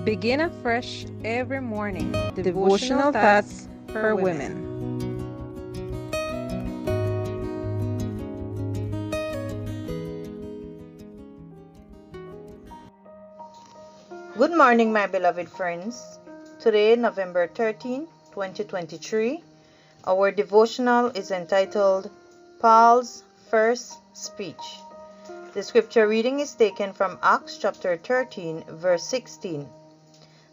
Begin afresh every morning. Devotional thoughts for women. Good morning, my beloved friends. Today, November 13, 2023, our devotional is entitled Paul's First Speech. The scripture reading is taken from Acts chapter 13, verse 16.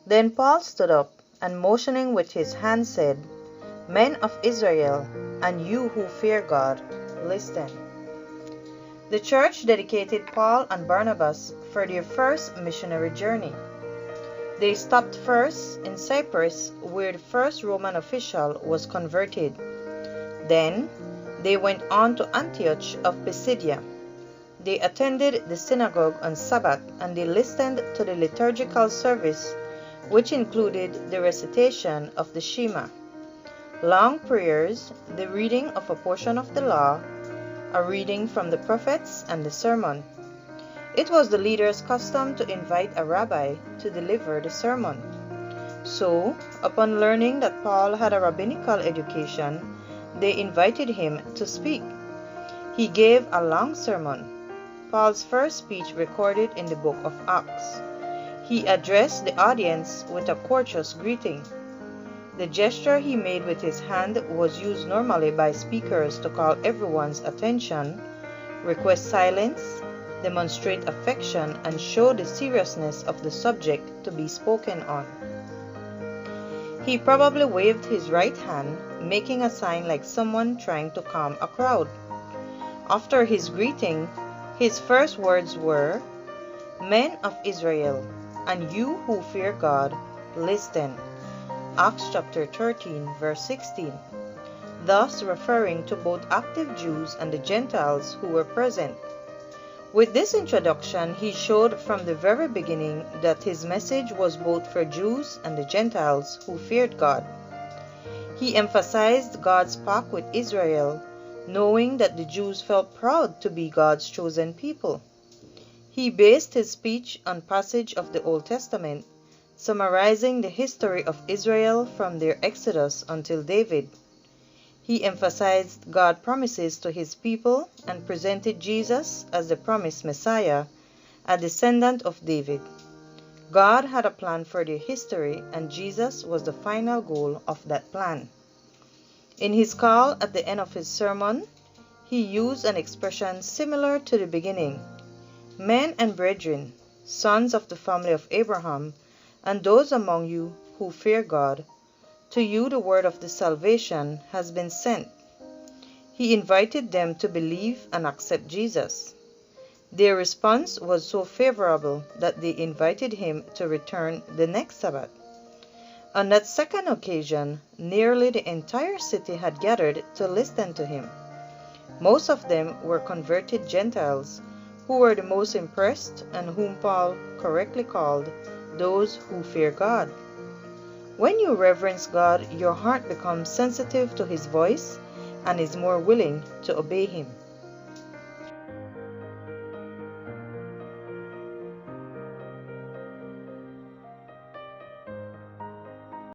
Then Paul stood up and motioning with his hand said, Men of Israel, and you who fear God, listen. The church dedicated Paul and Barnabas for their first missionary journey. They stopped first in Cyprus, where the first Roman official was converted. Then they went on to Antioch of Pisidia. They attended the synagogue on Sabbath and they listened to the liturgical service, which included the recitation of the Shema, long prayers, the reading of a portion of the law, a reading from the prophets, and the sermon. It was the leader's custom to invite a rabbi to deliver the sermon. So, upon learning that Paul had a rabbinical education, they invited him to speak. He gave a long sermon, Paul's first speech recorded in the book of Acts. He addressed the audience with a courteous greeting. The gesture he made with his hand was used normally by speakers to call everyone's attention, request silence, demonstrate affection, and show the seriousness of the subject to be spoken on. He probably waved his right hand, making a sign like someone trying to calm a crowd. After his greeting, his first words were, Men of Israel, and you who fear God, listen. Acts chapter 13, verse 16. Thus referring to both active Jews and the Gentiles who were present. With this introduction, he showed from the very beginning that his message was both for Jews and the Gentiles who feared God. He emphasized God's pact with Israel, knowing that the Jews felt proud to be God's chosen people. He based his speech on passage of the Old Testament, summarizing the history of Israel from their exodus until David. He emphasized God's promises to his people and presented Jesus as the promised Messiah, a descendant of David. God had a plan for their history, and Jesus was the final goal of that plan. In his call at the end of his sermon, he used an expression similar to the beginning. Men and brethren, sons of the family of Abraham, and those among you who fear God, to you the word of the salvation has been sent. He invited them to believe and accept Jesus. Their response was so favorable that they invited him to return the next Sabbath. On that second occasion, nearly the entire city had gathered to listen to him. Most of them were converted Gentiles, who were the most impressed and whom Paul correctly called those who fear God. When you reverence God, your heart becomes sensitive to his voice and is more willing to obey him.